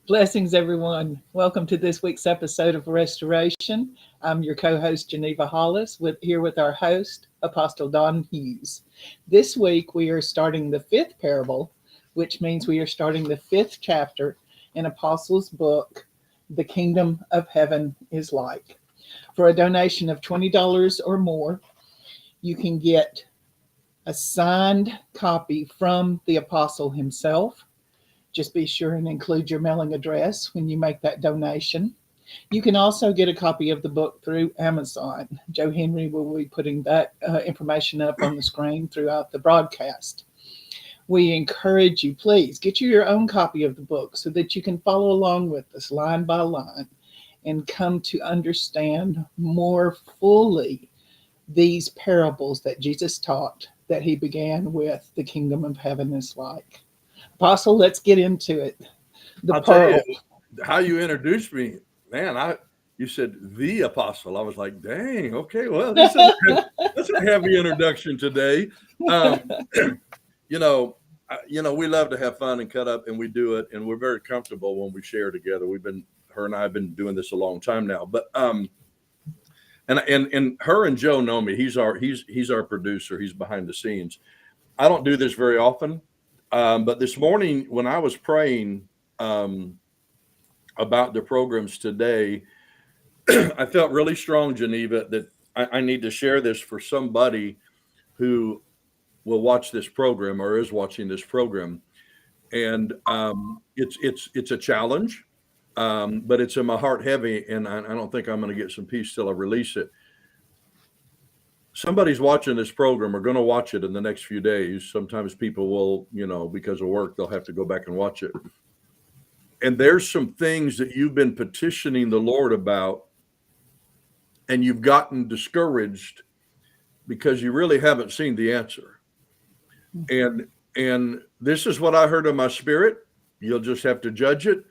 Blessings, everyone. Welcome to this week's episode of Restoration. I'm your co-host, Geneva Hollis, here with our host, Apostle Don Hughes. This week, we are starting the fifth parable, which means we are starting the fifth chapter in Apostles' book, The Kingdom of Heaven is Like. For a donation of $20 or more, you can get a signed copy from the apostle himself. Just be sure and include your mailing address when you make that donation. You can also get a copy of the book through Amazon. Joe Henry will be putting that information up on the screen throughout the broadcast. We encourage you, please get you your own copy of the book so that you can follow along with us line by line and come to understand more fully these parables that Jesus taught, that he began with the kingdom of heaven is like. Apostle, let's get into it. I'll tell you how you introduced me, man. You said the apostle. I was like, dang, okay, well, that's a heavy introduction today. We love to have fun and cut up, and we do it, and we're very comfortable when we share together. Her and I have been doing this a long time now, but and her and Joe know me. He's our producer. He's behind the scenes. I don't do this very often. But this morning, when I was praying about the programs today, I felt really strong, Geneva, that I need to share this for somebody who will watch this program or is watching this program. And it's a challenge, but it's in my heart heavy, and I don't think I'm going to get some peace till I release it. Somebody's watching this program or going to watch it in the next few days. Sometimes people will, because of work, they'll have to go back and watch it. And there's some things that you've been petitioning the Lord about, and you've gotten discouraged because you really haven't seen the answer. And this is what I heard in my spirit. You'll just have to judge it.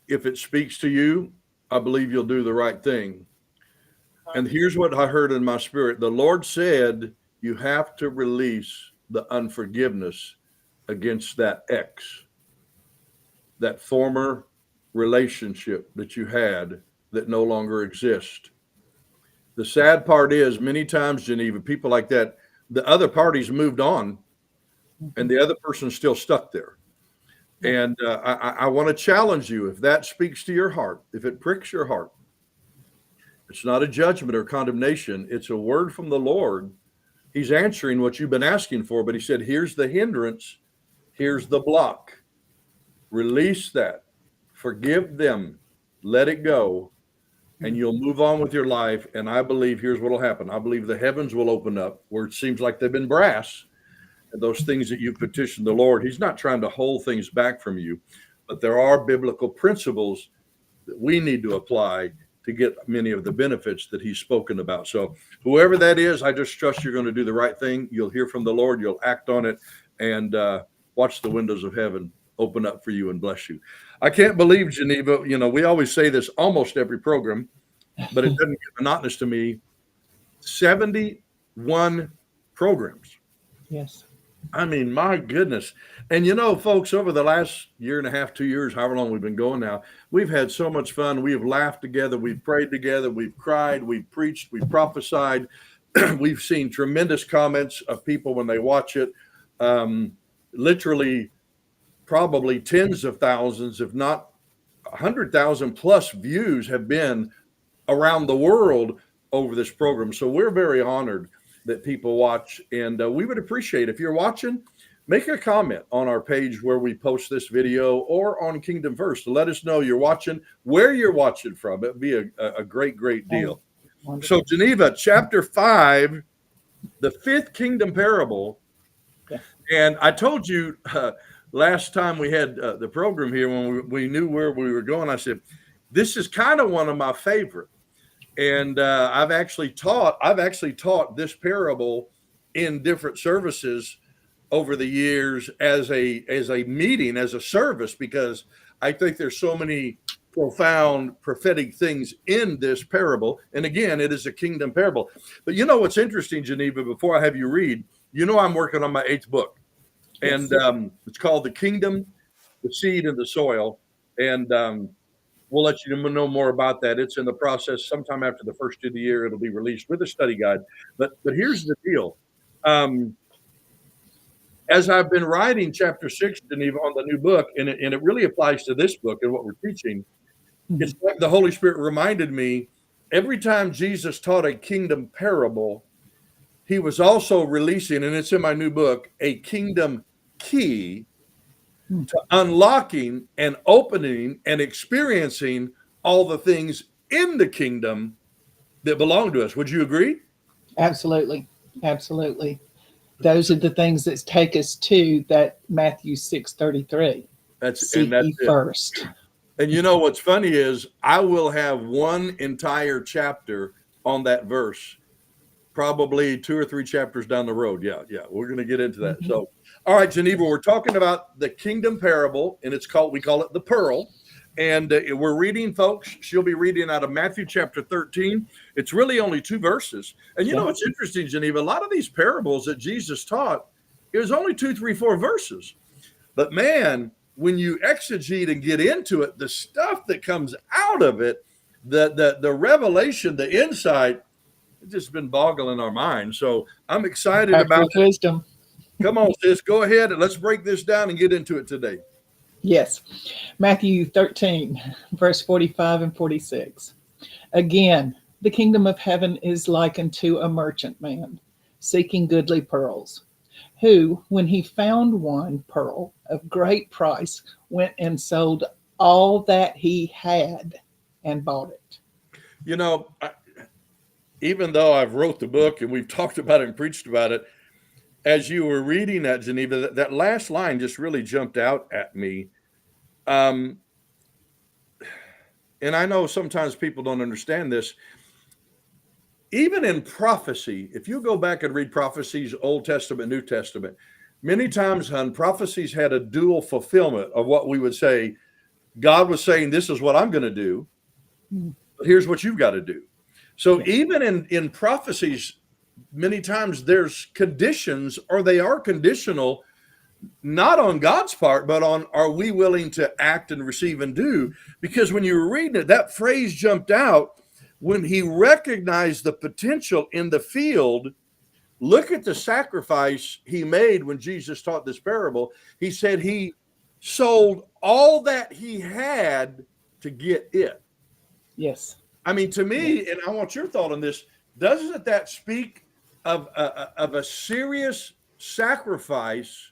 If it speaks to you, I believe you'll do the right thing. And here's what I heard in my spirit. The Lord said, you have to release the unforgiveness against that ex, that former relationship that you had that no longer exists. The sad part is many times, Geneva, people like that, the other party's moved on and the other person's still stuck there. And I want to challenge you, if that speaks to your heart, if it pricks your heart, it's not a judgment or condemnation. It's a word from the Lord. He's answering what you've been asking for, but he said, here's the hindrance. Here's the block. Release that. Forgive them. Let it go. And you'll move on with your life. And I believe here's what will happen. I believe the heavens will open up where it seems like they've been brass. And those things that you've petitioned the Lord, he's not trying to hold things back from you, but there are biblical principles that we need to apply to get many of the benefits that he's spoken about. So whoever that is, I just trust you're going to do the right thing. You'll hear from the Lord, you'll act on it, and watch the windows of heaven open up for you and bless you. I can't believe, Geneva, we always say this almost every program, but it doesn't get monotonous to me. 71 programs. Yes. I mean, my goodness. And folks, over the last year and a half, 2 years, however long we've been going now, we've had so much fun. We have laughed together. We've prayed together. We've cried. We've preached. We've prophesied. We've seen tremendous comments of people when they watch it. Literally, probably tens of thousands, if not 100,000 plus views have been around the world over this program. So we're very honored that people watch, and we would appreciate if you're watching, make a comment on our page where we post this video or on Kingdom First to let us know you're watching, where you're watching from. It'd be a great deal. So Geneva, chapter 5, the fifth kingdom parable. Yeah. And I told you last time we had the program here, when we knew where we were going, I said, this is kind of one of my favorite. And I've actually taught this parable in different services over the years as a meeting, as a service, because I think there's so many profound prophetic things in this parable. And again, it is a kingdom parable. But what's interesting, Geneva, before I have you read, I'm working on my 8th book. And it's called The Kingdom, the Seed, and the Soil. And we'll let you know more about that. It's in the process. Sometime after the first of the year, it'll be released with a study guide. But here's the deal. As I've been writing chapter 6, Geneva, on the new book, and it really applies to this book and what we're teaching, it's like the Holy Spirit reminded me every time Jesus taught a kingdom parable, he was also releasing, and it's in my new book, a kingdom key to unlocking and opening and experiencing all the things in the kingdom that belong to us. Would you agree? Absolutely. Absolutely. Those are the things that take us to that Matthew 6:33. Seek ye first. And you know what's funny is I will have one entire chapter on that verse, probably 2 or 3 chapters down the road. Yeah, we're going to get into that. So, all right, Geneva, we're talking about the kingdom parable, and we call it the pearl. And we're reading, folks. She'll be reading out of Matthew chapter 13. It's really only 2 verses. And you know, it's interesting, Geneva, a lot of these parables that Jesus taught, it was only 2, 3, 4 verses. But man, when you exegete and get into it, the stuff that comes out of it, the revelation, the insight, it's just been boggling our minds. So I'm excited about wisdom. Come on, sis, go ahead and let's break this down and get into it today. Yes. Matthew 13, verse 45 and 46. Again, the kingdom of heaven is like unto a merchant man seeking goodly pearls, who, when he found one pearl of great price, went and sold all that he had and bought it. You know, even though I've wrote the book and we've talked about it and preached about it, as you were reading that, Geneva, that last line just really jumped out at me. And I know sometimes people don't understand this. Even in prophecy, if you go back and read prophecies, Old Testament, New Testament, many times, prophecies had a dual fulfillment of what we would say. God was saying, this is what I'm going to do, but here's what you've got to do. So even in prophecies, many times there's conditions, or they are conditional, not on God's part, but on, are we willing to act and receive and do? Because when you were reading it, that phrase jumped out. When he recognized the potential in the field, look at the sacrifice he made when Jesus taught this parable. He said he sold all that he had to get it. Yes. I mean, to me, and I want your thought on this, doesn't that speak of a serious sacrifice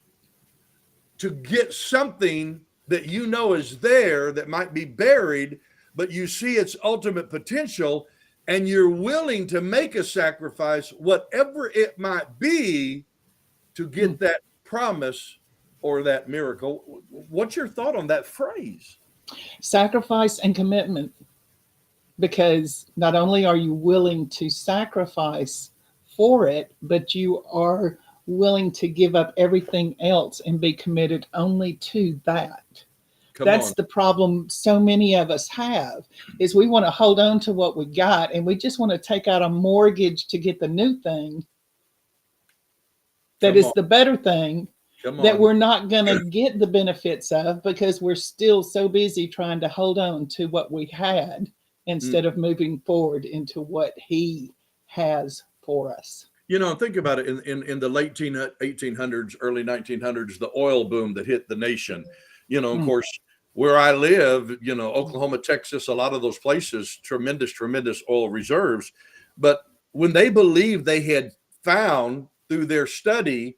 to get something that you know is there that might be buried, but you see its ultimate potential, and you're willing to make a sacrifice, whatever it might be, to get that promise or that miracle? What's your thought on that phrase? Sacrifice and commitment. Because not only are you willing to sacrifice for it, but you are willing to give up everything else and be committed only to that. That's the problem so many of us have, is we want to hold on to what we got, and we just want to take out a mortgage to get the new thing that is the better thing that we're not going to get the benefits of, because we're still so busy trying to hold on to what we had instead of moving forward into what he has for us. You know, think about it. In the late 1800s, early 1900s, the oil boom that hit the nation, you know, of course, where I live, you know, Oklahoma, Texas, a lot of those places, tremendous oil reserves. But when they believed they had found through their study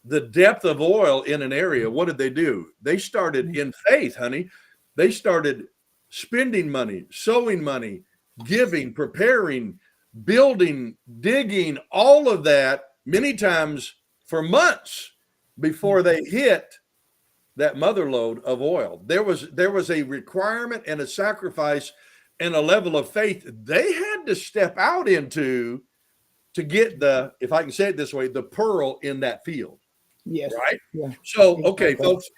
the depth of oil in an area, what did they do? They started in faith, honey. They started spending money, sowing money, giving, preparing, building, digging, all of that, many times for months before they hit that mother lode of oil. There was a requirement and a sacrifice and a level of faith they had to step out into to get the, if I can say it this way, the pearl in that field. Yes. Right? Yeah. So, okay, folks,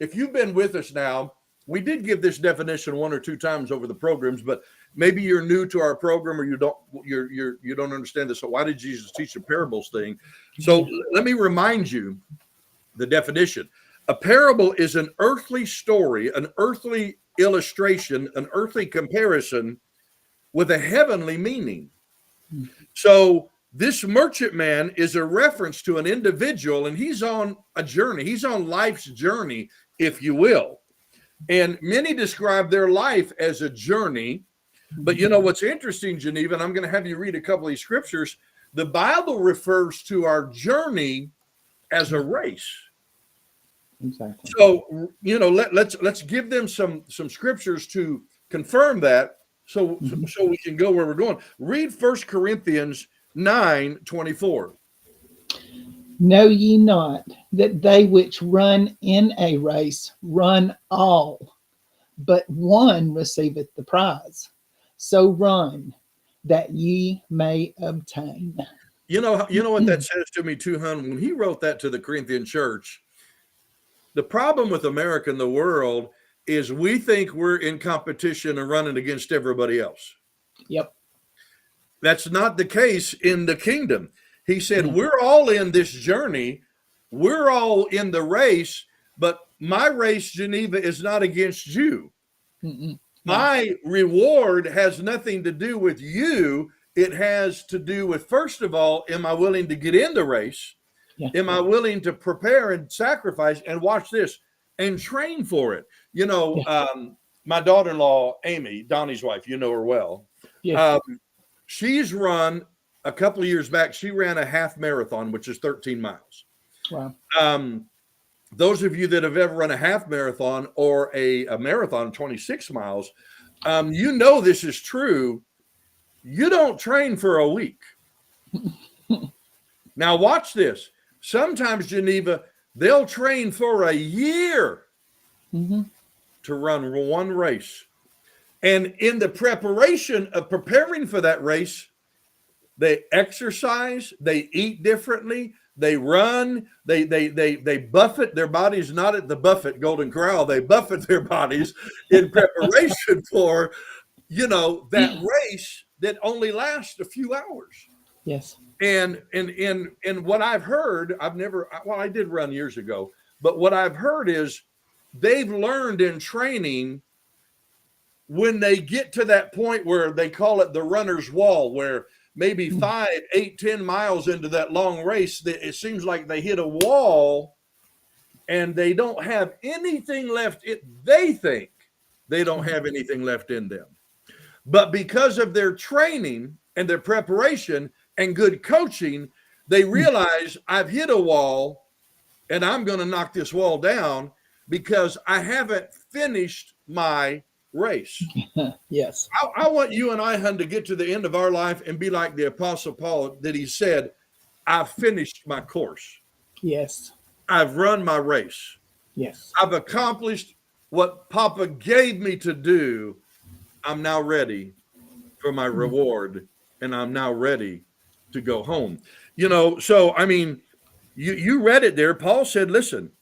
if you've been with us now, we did give this definition 1 or 2 times over the programs, but maybe you're new to our program, or you don't understand this. So why did Jesus teach the parables thing? So let me remind you the definition. A parable is an earthly story, an earthly illustration, an earthly comparison with a heavenly meaning. So this merchantman is a reference to an individual, and he's on a journey. He's on life's journey, if you will. And many describe their life as a journey. But you know what's interesting, Geneva, and I'm going to have you read a couple of these scriptures. The Bible refers to our journey as a race. Exactly. So, you know, let's give them some scriptures to confirm that, so we can go where we're going. Read 1 Corinthians 9:24. Know ye not that they which run in a race run all, but one receiveth the prize? So run that ye may obtain. You know what that says to me too, hon? When he wrote that to the Corinthian church, the problem with America and the world is we think we're in competition and running against everybody else. Yep. That's not the case in the kingdom. He said, we're all in this journey. We're all in the race, but my race, Geneva, is not against you. My reward has nothing to do with you. It has to do with, first of all, am I willing to get in the race? Yeah. Am I willing to prepare and sacrifice and watch this and train for it? You know, my daughter-in-law, Amy, Donnie's wife, you know her well. Yeah. She's run a couple of years back. She ran a half marathon, which is 13 miles. Wow. Those of you that have ever run a half marathon or a marathon, 26 miles, you know this is true. You don't train for a week. Now watch this. Sometimes, Geneva, they'll train for a year to run one race. And in the preparation of preparing for that race, they exercise, they eat differently, they run, they buffet their bodies, not at the buffet Golden Corral, they buffet their bodies in preparation for, you know, that race that only lasts a few hours. Yes. And what I've heard, I did run years ago, but what I've heard is they've learned in training when they get to that point where they call it the runner's wall, where maybe 5, 8, 10 miles into that long race, it seems like they hit a wall and they don't have anything left. They think they don't have anything left in them. But because of their training and their preparation and good coaching, they realize I've hit a wall and I'm going to knock this wall down because I haven't finished my race. Yes. I want you and I, hun, to get to the end of our life and be like the Apostle Paul, that he said, I've finished my course. Yes. I've run my race. Yes. I've accomplished what Papa gave me to do. I'm now ready for my reward, and I'm now ready to go home. You know, so, I mean, you read it there. Paul said, listen,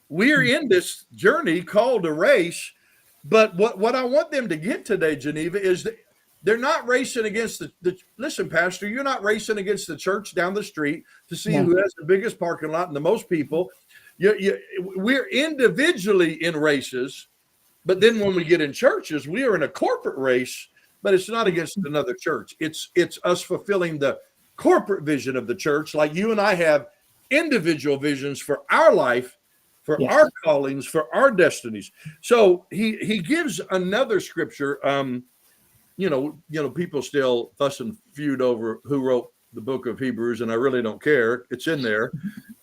we're in this journey called a race, but what I want them to get today, Geneva, is that they're not racing against listen, Pastor, you're not racing against the church down the street to see who has the biggest parking lot and the most people. We're individually in races, but then when we get in churches, we are in a corporate race, but it's not against another church. It's us fulfilling the corporate vision of the church, like you and I have individual visions for our life, for our callings, for our destinies. So he gives another scripture. You know, people still fuss and feud over who wrote the book of Hebrews, and I really don't care. It's in there.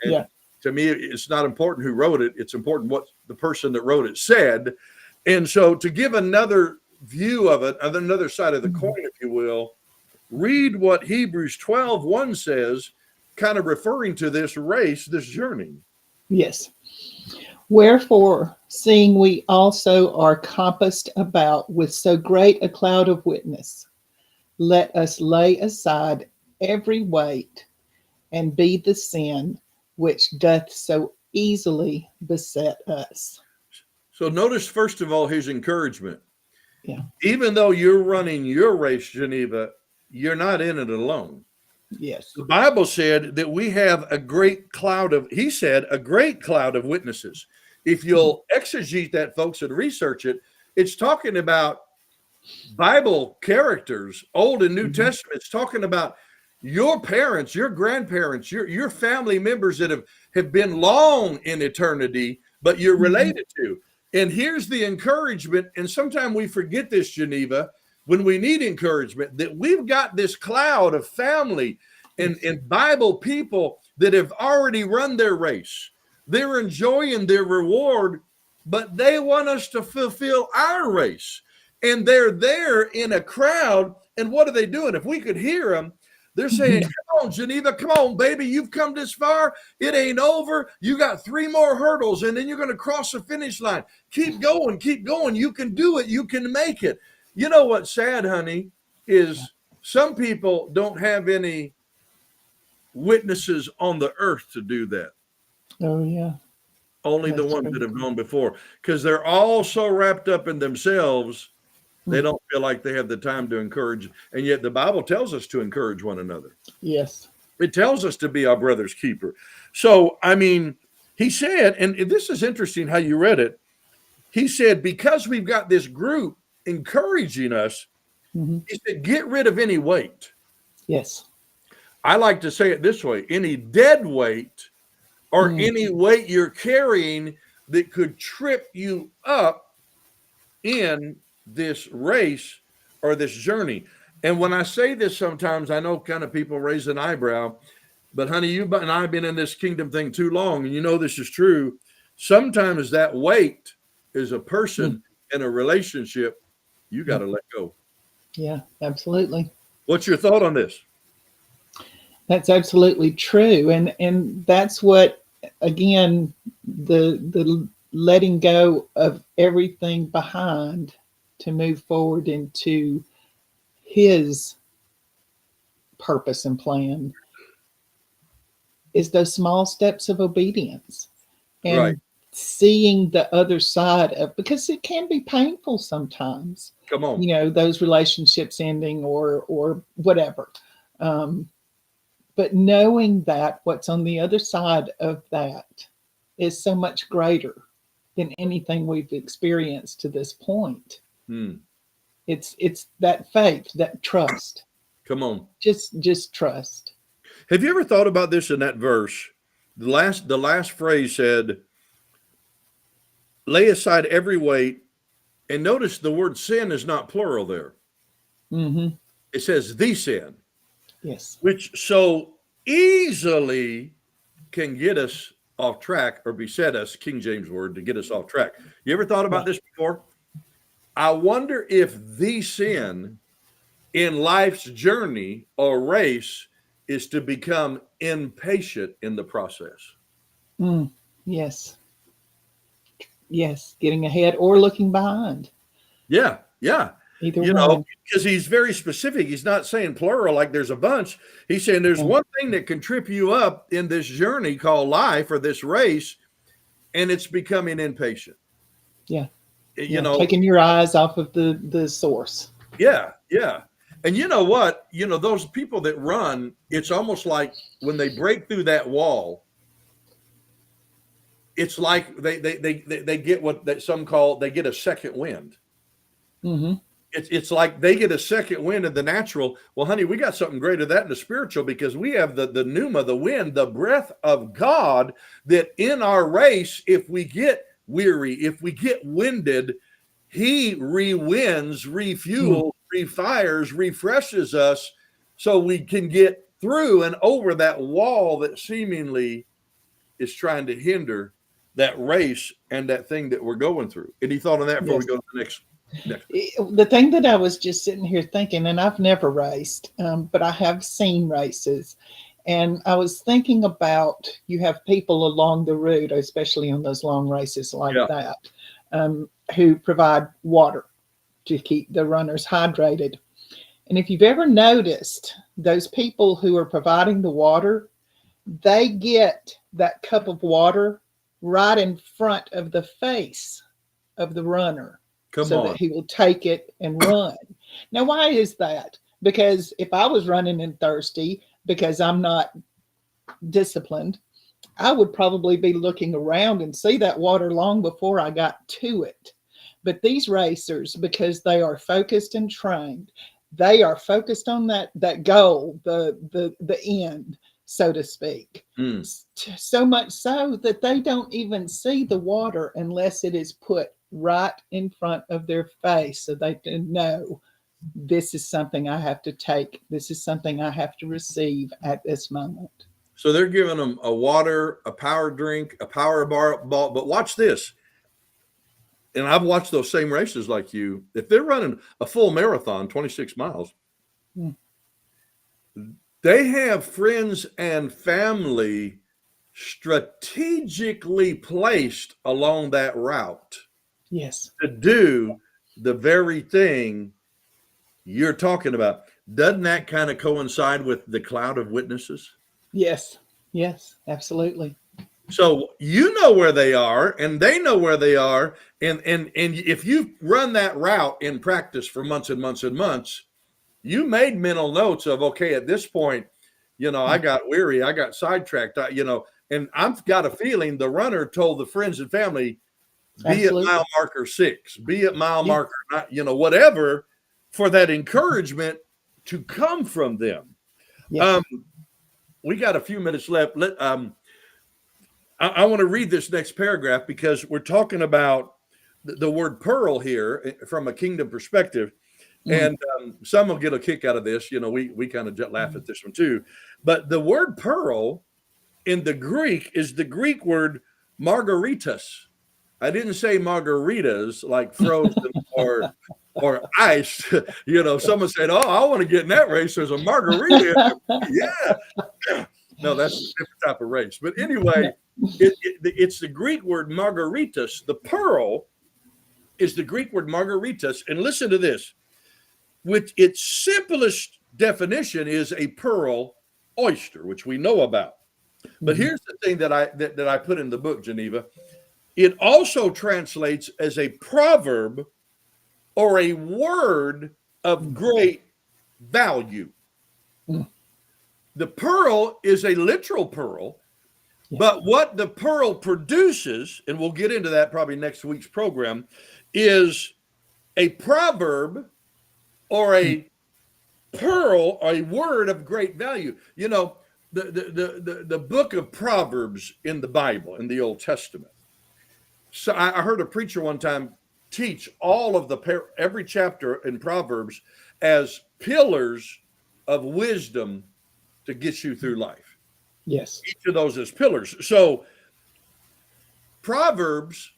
And to me, it's not important who wrote it. It's important what the person that wrote it said. And so to give another view of it, another side of the coin, if you will, read what Hebrews 12:1 says, kind of referring to this race, this journey. Yes. Wherefore, seeing we also are compassed about with so great a cloud of witness, let us lay aside every weight and be the sin which doth so easily beset us. So notice, first of all, his encouragement. Yeah. Even though you're running your race, Geneva, you're not in it alone. Yes. The Bible said that we have a great cloud of witnesses. if you'll exegete that, folks, and research it, it's talking about Bible characters, Old and New Testament. It's talking about your parents, your grandparents, your family members that have been long in eternity, but you're related to. And here's the encouragement. And sometimes we forget this, Geneva, when we need encouragement, that we've got this cloud of family and Bible people that have already run their race. They're enjoying their reward, but they want us to fulfill our race. And they're there in a crowd. And what are they doing? If we could hear them, they're saying, come on, Geneva, come on, baby. You've come this far. It ain't over. You got 3 more hurdles, and then you're going to cross the finish line. Keep going, keep going. You can do it. You can make it. You know what's sad, honey, is some people don't have any witnesses on the earth to do that. Oh, yeah. Only the ones that have gone before, because they're all so wrapped up in themselves. They don't feel like they have the time to encourage. And yet the Bible tells us to encourage one another. Yes. It tells us to be our brother's keeper. So, I mean, he said, and this is interesting how you read it. He said, because we've got this group encouraging us, he said, get rid of any weight. Yes. I like to say it this way, any dead weight or any weight you're carrying that could trip you up in this race or this journey. And when I say this, sometimes I know kind of people raise an eyebrow, but honey, you and I have been in this kingdom thing too long, and you know this is true. Sometimes that weight is a person in a relationship you got to let go. Yeah, absolutely. What's your thought on this? That's absolutely true. And that's what, again, the letting go of everything behind to move forward into his purpose and plan is those small steps of obedience and seeing the other side of, because it can be painful sometimes. Come on. You know, those relationships ending or whatever. But knowing that what's on the other side of that is so much greater than anything we've experienced to this point. It's that faith, that trust. Come on. Just trust. Have you ever thought about this in that verse? The last phrase said, lay aside every weight. And notice the word sin is not plural there. It says the sin. Yes. Which so easily can get us off track or beset us, King James word, to get us off track. You ever thought about this before? I wonder if the sin in life's journey or race is to become impatient in the process. Yes. Yes. Getting ahead or looking behind. Yeah. Yeah. Either you one. know, because he's very specific. He's not saying plural like there's a bunch. He's saying there's one thing that can trip you up in this journey called life or this race, and it's becoming impatient. Yeah. You know, taking your eyes off of the source. Yeah. Yeah. And you know what? You know, those people that run, it's almost like when they break through that wall, it's like they get what that some call, they get a second wind. It's like they get a second wind in the natural. Well, honey, we got something greater than that in the spiritual, because we have the pneuma, the wind, the breath of God, that in our race, if we get weary, if we get winded, he re-winds, refuels, refires, refreshes us so we can get through and over that wall that seemingly is trying to hinder that race and that thing that we're going through. Any thought on that before we go to the next? The thing that I was just sitting here thinking, and I've never raced, but I have seen races, and I was thinking about, you have people along the route, especially on those long races like that, who provide water to keep the runners hydrated. And if you've ever noticed, those people who are providing the water, they get that cup of water right in front of the face of the runner. That he will take it and run. Now, why is that? Because if I was running and thirsty, because I'm not disciplined, I would probably be looking around and see that water long before I got to it. But these racers, because they are focused and trained, they are focused on that goal, the end, so to speak. Mm. So much so that they don't even see the water unless it is put right in front of their face, so they can know this is something I have to take. This is something I have to receive at this moment. So they're giving them a water, a power drink, a power bar, ball. But watch this. And I've watched those same races like you. If they're running a full marathon, 26 miles, they have friends and family strategically placed along that route. Yes. To do the very thing you're talking about. Doesn't that kind of coincide with the cloud of witnesses? Yes. Yes, absolutely. So you know where they are, and they know where they are, and if you run that route in practice for months and months and months, you made mental notes of, okay, at this point, I got weary, I got sidetracked, and I've got a feeling the runner told the friends and family, be Absolutely. at mile marker 6, be at mile marker, whatever, for that encouragement to come from them. Yes. We got a few minutes left. I want to read this next paragraph because we're talking about the word pearl here from a kingdom perspective. And some will get a kick out of this. We kind of laugh at this one too. But the word pearl in the Greek is the Greek word margaritas. I didn't say margaritas like frozen or iced. Someone said, "Oh, I want to get in that race. There's a margarita." Yeah. No, that's a different type of race. But anyway, it's the Greek word margaritas. The pearl is the Greek word margaritas. And listen to this. With its simplest definition is a pearl oyster, which we know about. But here's the thing that I put in the book, Geneva. It also translates as a proverb or a word of great value. The pearl is a literal pearl, but what the pearl produces, and we'll get into that probably next week's program, is a proverb or a pearl, or a word of great value. The book of Proverbs in the Bible, in the Old Testament. So I heard a preacher one time teach all of every chapter in Proverbs as pillars of wisdom to get you through life. Yes. Each of those is pillars. So Proverbs,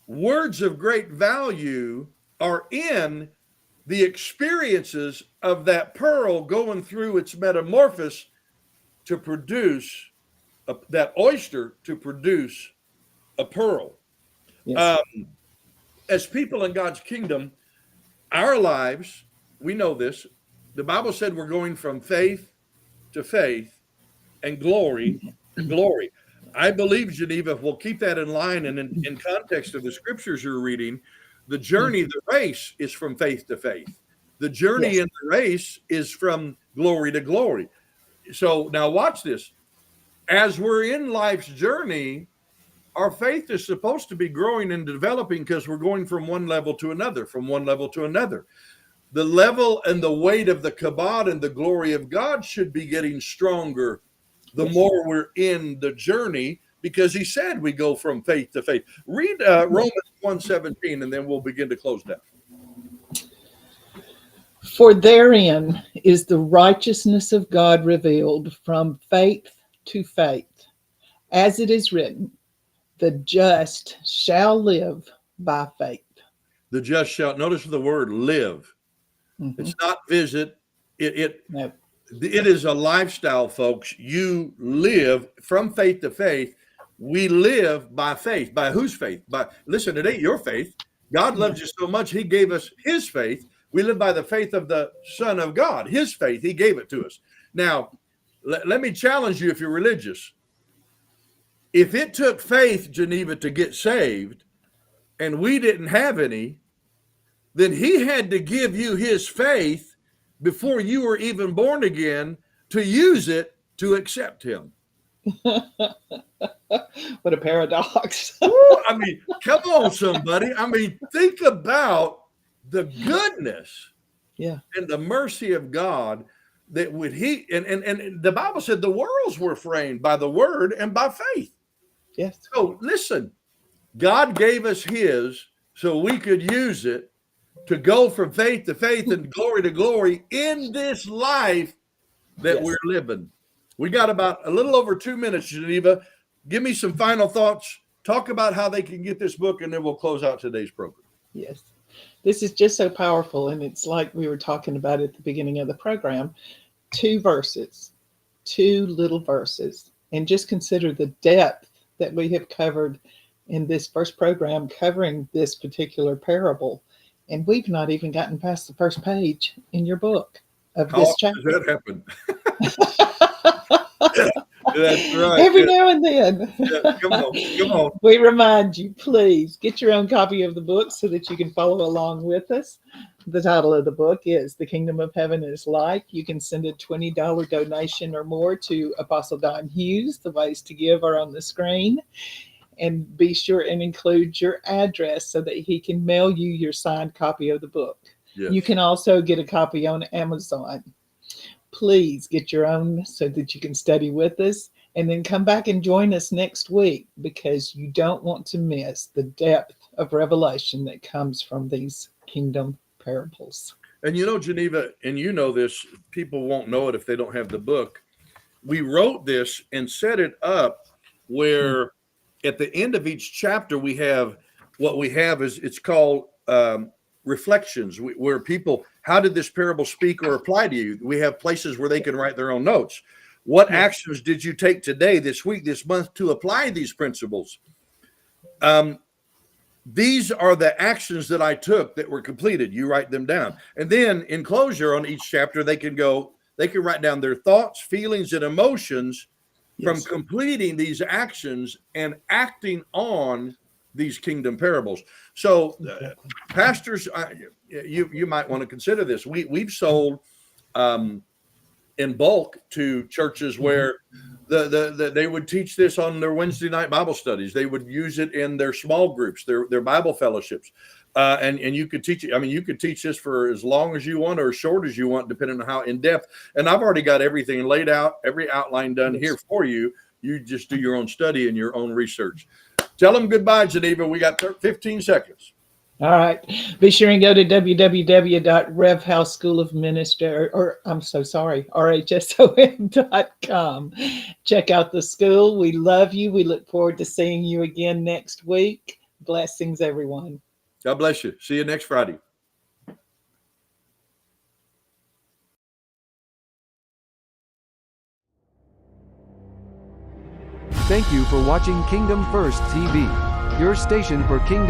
words of great value, are in the experiences of that pearl going through its metamorphosis to produce that oyster to produce a pearl. Yes. As people in God's kingdom, our lives, we know this. The Bible said we're going from faith to faith and glory to glory. I believe, Geneva, if we'll keep that in line and in context of the scriptures you're reading, the journey, the race is from faith to faith. The journey in the race is from glory to glory. So now watch this. As we're in life's journey, our faith is supposed to be growing and developing because we're going from one level to another, from one level to another. The level and the weight of the kabod and the glory of God should be getting stronger the more we're in the journey, because he said we go from faith to faith. Read Romans 1:17, and then we'll begin to close down. For therein is the righteousness of God revealed from faith to faith, as it is written, the just shall live by faith. The just shall, notice the word live. It's not visit. It is a lifestyle, folks. You live from faith to faith. We live by faith. By whose faith? Listen, it ain't your faith. God loves you so much, he gave us his faith. We live by the faith of the Son of God, his faith. He gave it to us. Now, let me challenge you if you're religious. If it took faith, Geneva, to get saved, and we didn't have any, then he had to give you his faith before you were even born again to use it to accept him. What a paradox. Ooh, I mean, come on, somebody. I mean, think about the goodness Yeah. and the mercy of God that would he and the Bible said the worlds were framed by the word and by faith. Yes. So listen, God gave us his so we could use it to go from faith to faith and glory to glory in this life that Yes. we're living. We got about a little over 2 minutes, Geneva. Give me some final thoughts. Talk about how they can get this book, and then we'll close out today's program. Yes. This is just so powerful. And it's like we were talking about at the beginning of the program, 2 verses, 2 little verses. And just consider the depth that we have covered in this first program covering this particular parable. And we've not even gotten past the first page in your book of How this often chapter. does that happen? That's right. Every now and then. Yeah, come on. We remind you, please get your own copy of the book so that you can follow along with us. The title of the book is The Kingdom of Heaven is Like. You can send a $20 donation or more to Apostle Don Hughes. The ways to give are on the screen. And be sure and include your address so that he can mail you your signed copy of the book. Yes. You can also get a copy on Amazon. Please get your own so that you can study with us, and then come back and join us next week, because you don't want to miss the depth of revelation that comes from these kingdom parables. And you know, Geneva, and you know this, people won't know it if they don't have the book. We wrote this and set it up where at the end of each chapter, we have what we have is it's called reflections, where people, how did this parable speak or apply to you? We have places where they can write their own notes. What actions did you take today, this week, this month to apply these principles? These are the actions that I took that were completed. You write them down. And then in closure on each chapter, they can write down their thoughts, feelings, and emotions from completing these actions and acting on these kingdom parables. So pastors, you might want to consider this. We've sold in bulk to churches where they would teach this on their Wednesday night Bible studies. They would use it in their small groups, their Bible fellowships. And you could teach it. I mean, you could teach this for as long as you want or as short as you want, depending on how in depth. And I've already got everything laid out, every outline done here for you. You just do your own study and your own research. Tell them goodbye, Geneva. We got 15 seconds. All right. Be sure and go to rhsom.com. Check out the school. We love you. We look forward to seeing you again next week. Blessings, everyone. God bless you. See you next Friday. Thank you for watching Kingdom First TV, your station for Kingdom